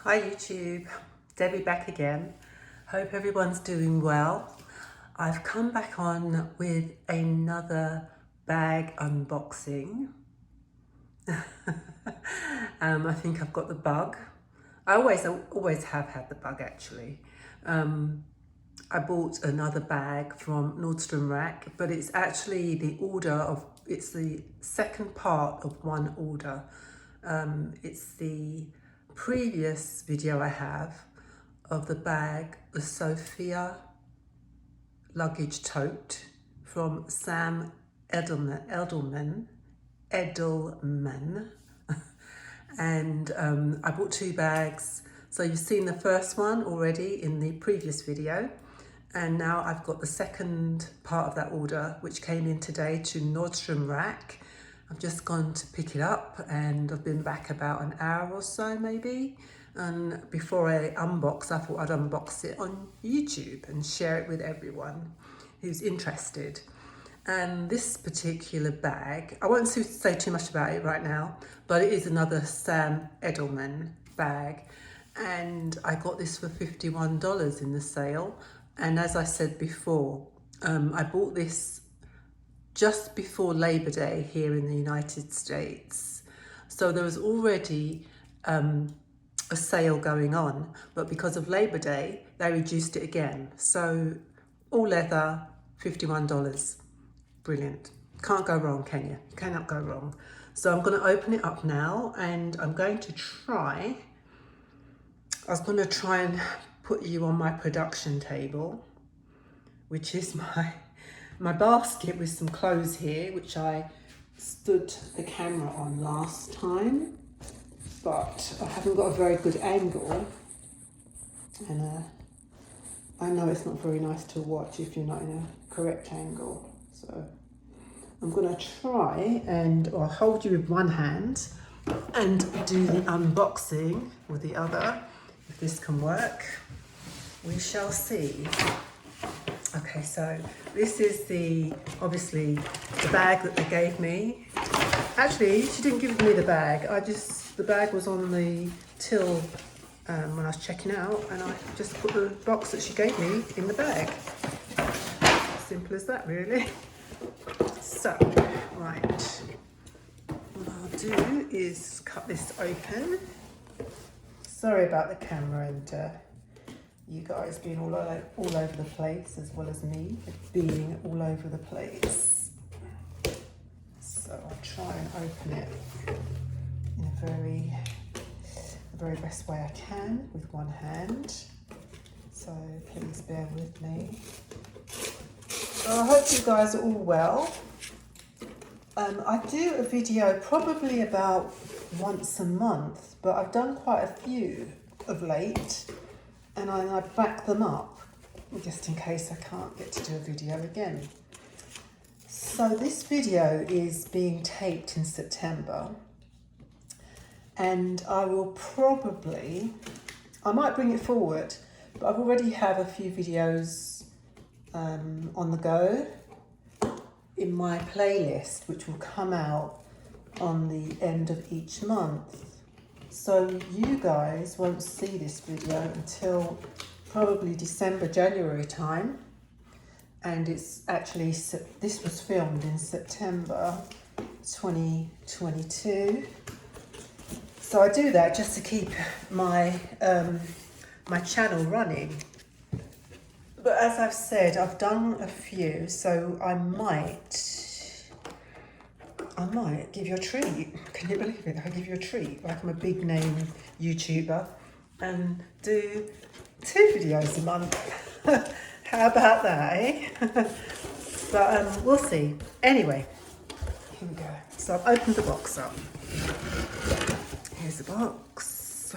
Hi YouTube, Debbie back again. Hope everyone's doing well. I've come back on with another bag unboxing. I think I've got the bug. I always have had the bug actually. I bought another bag from Nordstrom Rack, but it's actually it's the second part of one order. It's the previous video I have of the bag, the Sophia luggage tote from Sam Edelman. And I bought two bags. So you've seen the first one already in the previous video. And now I've got the second part of that order, which came in today to Nordstrom Rack. I've just gone to pick it up and I've been back about an hour or so maybe. And before I unbox, I thought I'd unbox it on YouTube and share it with everyone who's interested. And this particular bag, I won't say too much about it right now, but it is another Sam Edelman bag. And I got this for $51 in the sale. And as I said before, I bought this just before Labor Day here in the United States. So there was already a sale going on, but because of Labor Day, they reduced it again. So all leather, $51. Brilliant. Can't go wrong, can you? You cannot go wrong. So I'm going to open it up now and I'm going to try. I was going to try and put you on my production table, which is my basket with some clothes here, which I stood the camera on last time, but I haven't got a very good angle, and I know it's not very nice to watch if you're not in a correct angle. So I'm going to try and I'll hold you with one hand and do the unboxing with the other. If this can work, we shall see. Okay, so this is obviously the bag that they gave me. Actually, she didn't give me the bag. The bag was on the till when I was checking out, and I just put the box that she gave me in the bag. Simple as that, really. So, right. What I'll do is cut this open. Sorry about the camera and you guys being all over the place, as well as me being all over the place. So I'll try and open it in the very best way I can with one hand. So please bear with me. I hope you guys are all well. I do a video probably about once a month, but I've done quite a few of late. And I back them up just in case I can't get to do a video again. So this video is being taped in September, and I might bring it forward, but I've already have a few videos on the go in my playlist, which will come out on the end of each month. So you guys won't see this video until probably December, January time. And it's actually, this was filmed in September 2022. So I do that just to keep my channel running. But as I've said, I've done a few, so I might give you a treat. Can you believe it? I give you a treat, like I'm a big name YouTuber, and do 2 videos a month. How about that, eh? But we'll see. Anyway, here we go. So I've opened the box up. Here's the box.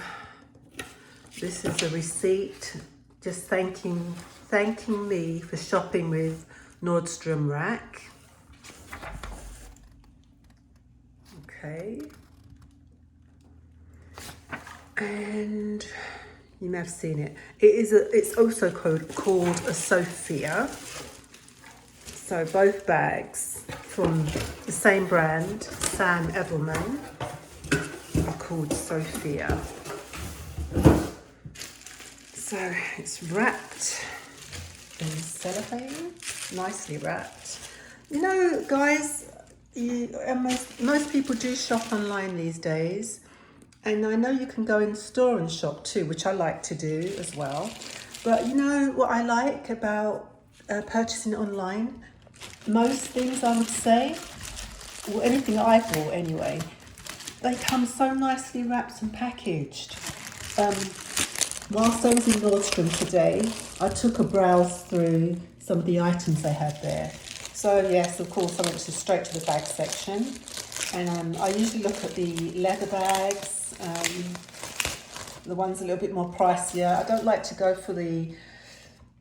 This is a receipt, just thanking me for shopping with Nordstrom Rack. Okay, and you may have seen it. It's also called a Sophia. So both bags from the same brand, Sam Edelman, are called Sophia. So it's wrapped in cellophane, nicely wrapped. You know, guys, most people do shop online these days, and I know you can go in store and shop too, which I like to do as well. But you know what I like about purchasing online? Most things, I would say, or anything I bought anyway, they come so nicely wrapped and packaged. Whilst I was in Nordstrom today, I took a browse through some of the items they had there. So yes, of course, I went straight to the bag section, and I usually look at the leather bags, the ones a little bit more pricier. I don't like to go for the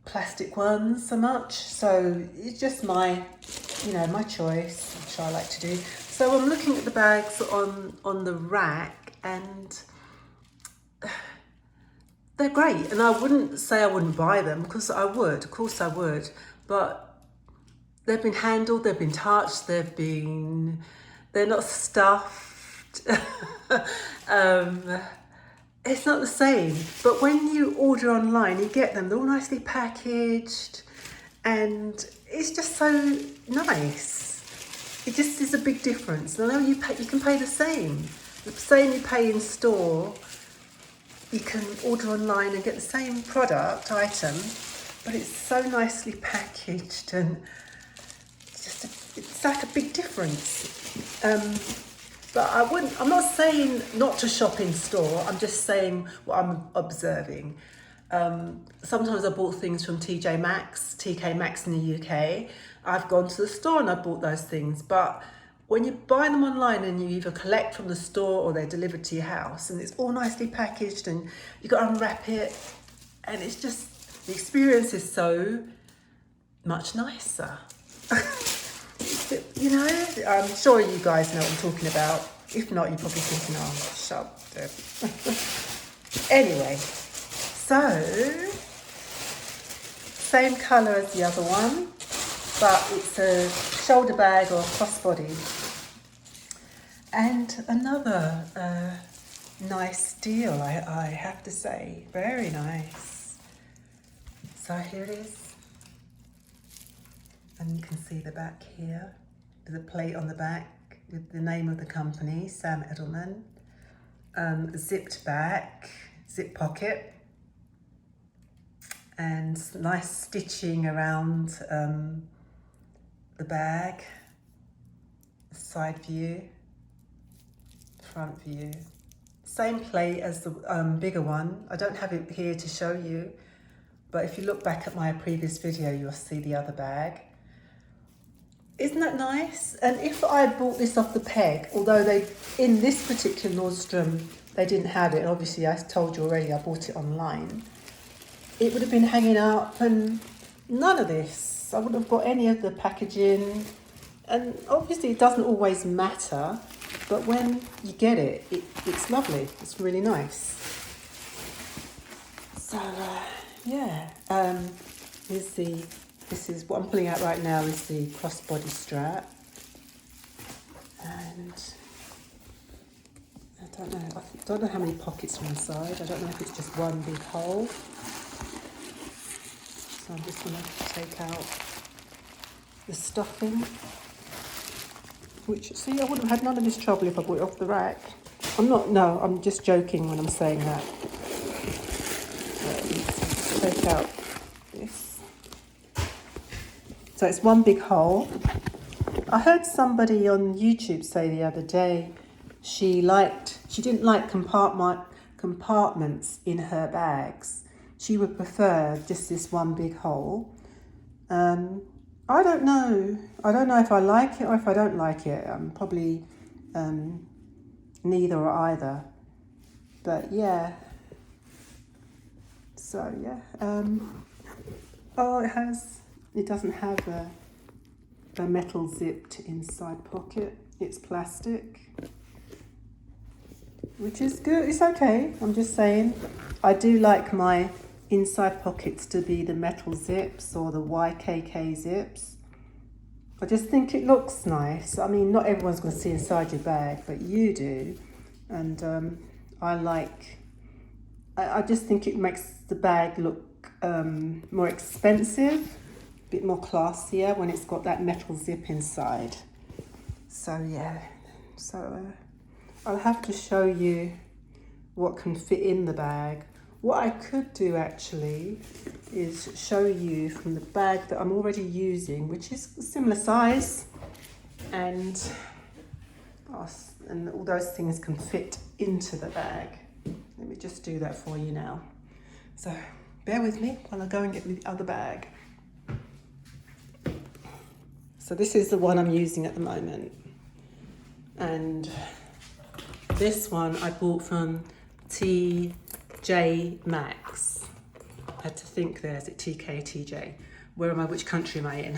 plastic ones so much, so it's just my, my choice, which I like to do. So I'm looking at the bags on the rack, and they're great, and I wouldn't say I wouldn't buy them, because I would, of course I would, but they've been handled, they've been touched, they're not stuffed. It's not the same, but when you order online, you get them, they're all nicely packaged, and it's just so nice. It just is a big difference. I know you can pay the same you pay in store. You can order online and get the same product item, but it's so nicely packaged, and it's like a big difference. But I'm not saying not to shop in store. I'm just saying what I'm observing. Sometimes I bought things from TK Maxx in the UK. I've gone to the store and I bought those things. But when you buy them online and you either collect from the store or they're delivered to your house, and it's all nicely packaged and you've got to unwrap it, and it's just, the experience is so much nicer. You know, I'm sure you guys know what I'm talking about. If not, you're probably thinking, oh, shut up. Anyway, so, same colour as the other one, but it's a shoulder bag or a crossbody. And another nice deal, I have to say. Very nice. So here it is. And you can see the back here. There's a plate on the back with the name of the company, Sam Edelman. Zipped back, zip pocket. And nice stitching around the bag. Side view. Front view. Same plate as the bigger one. I don't have it here to show you, but if you look back at my previous video, you'll see the other bag. Isn't that nice? And if I had bought this off the peg, although in this particular Nordstrom, they didn't have it, and obviously I told you already I bought it online, it would have been hanging up and none of this. I wouldn't have got any of the packaging, and obviously it doesn't always matter, but when you get it, it's lovely. It's really nice. So, yeah, this is what I'm pulling out right now is the crossbody strap. And I don't know how many pockets are inside. I don't know if it's just one big hole. So I'm just going to take out the stuffing. Which, see, I wouldn't have had none of this trouble if I bought it off the rack. I'm just joking when I'm saying that. So, take out this. So it's one big hole. I heard somebody on YouTube say the other day she didn't like compartments in her bags. She would prefer just this one big hole. I don't know. I don't know if I like it or if I don't like it. Probably neither or either. But yeah. So yeah. It doesn't have a metal zipped inside pocket. It's plastic, which is good. It's okay. I'm just saying. I do like my inside pockets to be the metal zips or the YKK zips. I just think it looks nice. I mean, not everyone's going to see inside your bag, but you do. And I like I just think it makes the bag look more expensive, a bit more classier when it's got that metal zip inside. So yeah, so I'll have to show you what can fit in the bag. What I could do actually is show you from the bag that I'm already using, which is a similar size, and all those things can fit into the bag. Let me just do that for you now. So bear with me while I go and get the other bag. So this is the one I'm using at the moment. And this one I bought from TJ Maxx. I had to think there, is it TK, TJ? Where am I, which country am I in?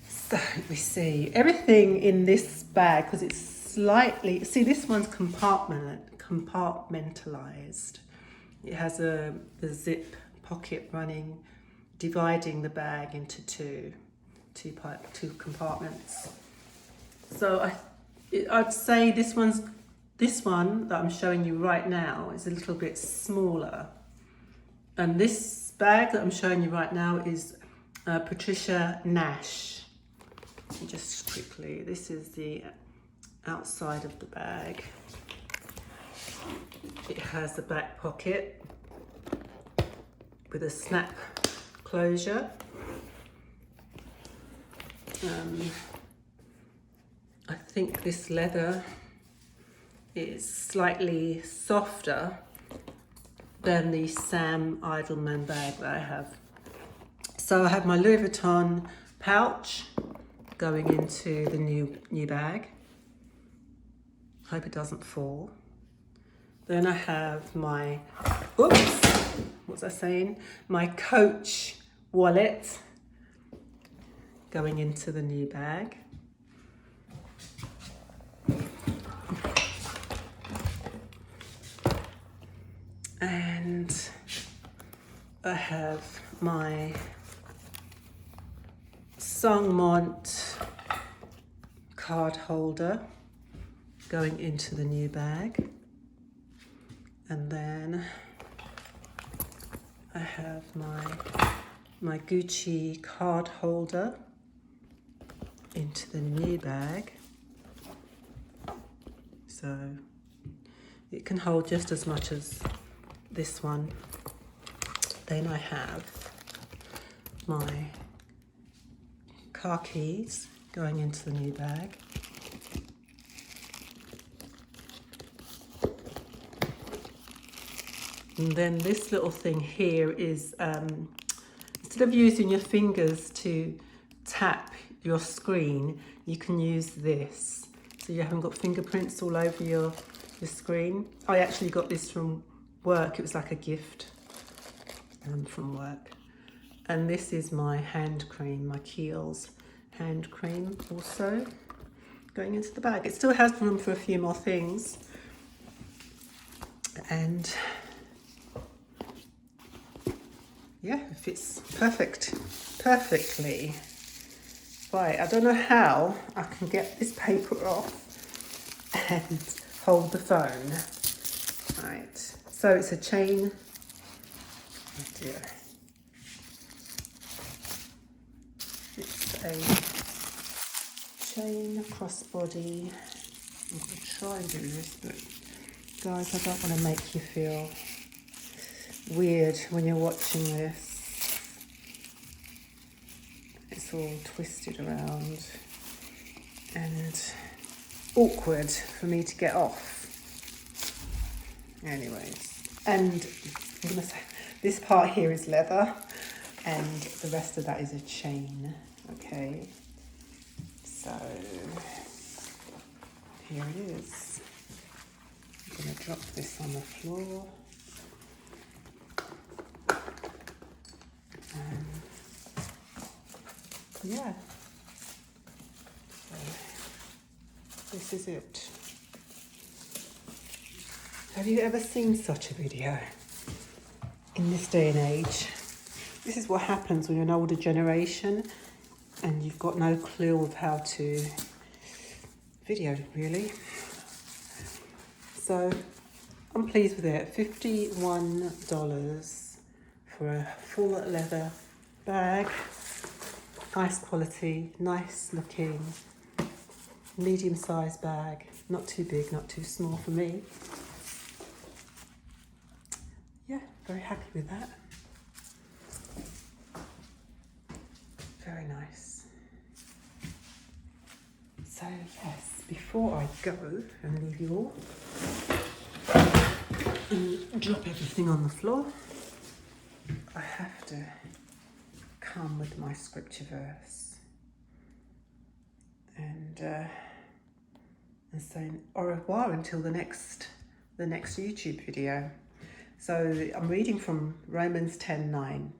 So we see everything in this bag, because it's slightly, see this one's compartmentalized. It has a zip pocket running, dividing the bag into two compartments. So I'd say this one that I'm showing you right now is a little bit smaller. And this bag that I'm showing you right now is Patricia Nash. Just quickly, this is the outside of the bag. It has a back pocket with a snap closure. I think this leather is slightly softer than the Sam Edelman bag that I have. So I have my Louis Vuitton pouch going into the new bag. Hope it doesn't fall. Then I have my, oops, what was I saying? My Coach wallet going into the new bag. And I have my Sangmont card holder going into the new bag. And then I have my Gucci card holder into the new bag. So it can hold just as much as this one. Then I have my car keys going into the new bag. And then this little thing here is, instead of using your fingers to tap your screen, you can use this. So you haven't got fingerprints all over your screen. I actually got this from work. It was like a gift from work. And this is my hand cream, my Kiehl's hand cream also going into the bag. It still has room for a few more things. And yeah, it fits perfectly. Right, I don't know how I can get this paper off and hold the phone. Right, so it's a chain. Oh dear. It's a chain crossbody. I'm going to try and do this, but guys, I don't want to make you feel weird when you're watching this. It's all twisted around and awkward for me to get off. Anyways, and I'm gonna say this part here is leather and the rest of that is a chain. Okay, so here it is. I'm gonna drop this on the floor. Yeah, so this is it. Have you ever seen such a video in this day and age? This is what happens when you're an older generation and you've got no clue of how to video, really. So I'm pleased with it. $51 for a full leather bag. Nice quality, nice looking, medium-sized bag. Not too big, not too small for me. Yeah, very happy with that. Very nice. So yes, before I go and leave you all and drop everything on the floor, I have to come with my scripture verse and saying au revoir until the next YouTube video. So I'm reading from Romans 10:9.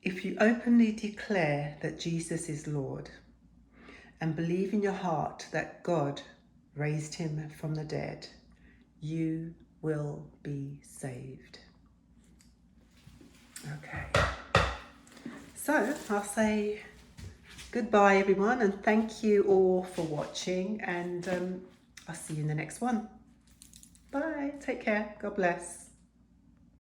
If you openly declare that Jesus is Lord and believe in your heart that God raised him from the dead, you will be saved. Okay. So I'll say goodbye everyone, and thank you all for watching, and I'll see you in the next one. Bye, take care, God bless.